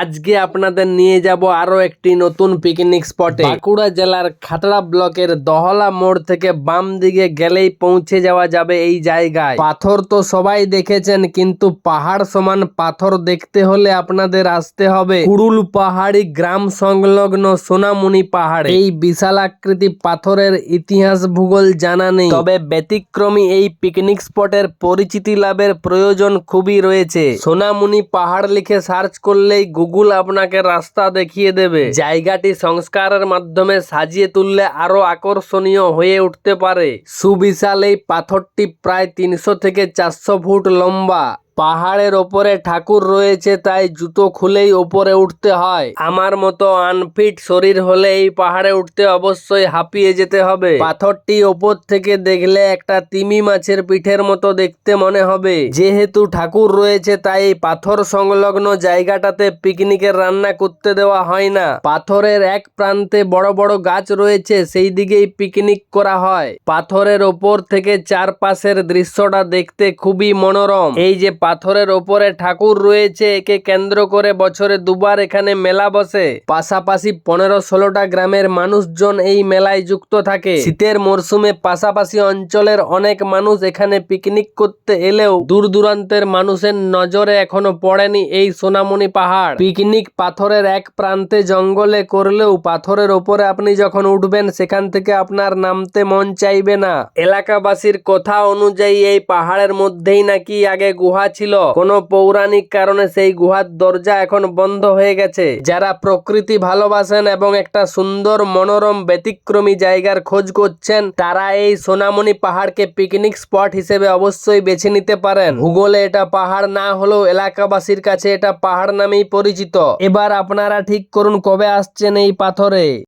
আজকে আপনাদের নিয়ে যাব আরো একটি নতুন পিকনিক স্পটে। বাঁকুড়া জেলার খাতড়া ব্লকের দহলা মোড় থেকে বাম দিকে গেলেই পৌঁছে যাওয়া যাবে এই জায়গায়। পাথর তো সবাই দেখেছেন, কিন্তু পাহাড় সমান পাথর দেখতে হলে আপনাদের আসতে হবে কুড়ুল পাহাড়ি গ্রাম সংলগ্ন সোনামুনি পাহাড়ে। এই বিশাল আকৃতি পাথরের ইতিহাস ভূগোল জানা নেই, তবে ব্যতিক্রমী এই পিকনিক স্পটের পরিচিতি লাভের প্রয়োজন খুবই রয়েছে। সোনামুনি পাহাড় লিখে সার্চ করলেই গুগল আপনাকে রাস্তা দেখিয়ে দেবে। জায়গাটি সংস্কারের মাধ্যমে সাজিয়ে তুললে আরো আকর্ষণীয় হয়ে উঠতে পারে। সুবিশাল এই পাথরটি প্রায় 300 থেকে 400 ফুট লম্বা। পাহাড়ের ওপরে ঠাকুর রয়েছে, তাই জুতো খুলেই ওপরে উঠতে হয়। আমার মতো আনফিট শরীর হলে এই পাহাড়ে উঠতে অবশ্যই হাঁপিয়ে যেতে হবে। পাথরটি ওপর থেকে দেখলে একটা তিমি মাছের পিঠের মতো দেখতে মনে হবে। যেহেতু ঠাকুর রয়েছে, তাই এই পাথর সংলগ্ন জায়গাটাতে পিকনিকের রান্না করতে দেওয়া হয় না। পাথরের এক প্রান্তে বড় বড় গাছ রয়েছে, সেই দিকেই পিকনিক করা হয়। পাথরের ওপর থেকে চারপাশের দৃশ্যটা দেখতে খুবই মনোরম। এই যে পাথরের ওপরে ঠাকুর রয়েছে, একে কেন্দ্র করে বছরে দুবার এখানে মেলা বসে। পাশাপাশি 15-16টা গ্রামের মানুষজন এই মেলায় যুক্ত থাকে। শীতের মরশুমে পাশাপাশি অঞ্চলের অনেক মানুষ এখানে পিকনিক করতে এলেও দূর দূরান্তের মানুষের নজরে এখনো পড়েনি এই সোনামুনি পাহাড়। পিকনিক পাথরের এক প্রান্তে জঙ্গলে করলেও পাথরের ওপরে আপনি যখন উঠবেন, সেখান থেকে আপনার নামতে মন চাইবে না। এলাকাবাসীর কথা অনুযায়ী এই পাহাড়ের মধ্যেই নাকি আগে গুহা ছিল। কোনো পৌরাণিক কারণে সেই গুহার দরজা এখন বন্ধ হয়ে গেছে। যারা প্রকৃতি ভালোবাসেন এবং একটা সুন্দর মনোরম ব্যতিক্রমী জায়গার খোঁজ করছেন, তারা এই সোনামুনি পাহাড়কে পিকনিক স্পট হিসেবে অবশ্যই বেছে নিতে পারেন। ভূগোলে এটা পাহাড় না হলেও এলাকাবাসীর কাছে এটা পাহাড় নামেই পরিচিত। এবার আপনারা ঠিক করুন কবে আসছেন এই পাথরে।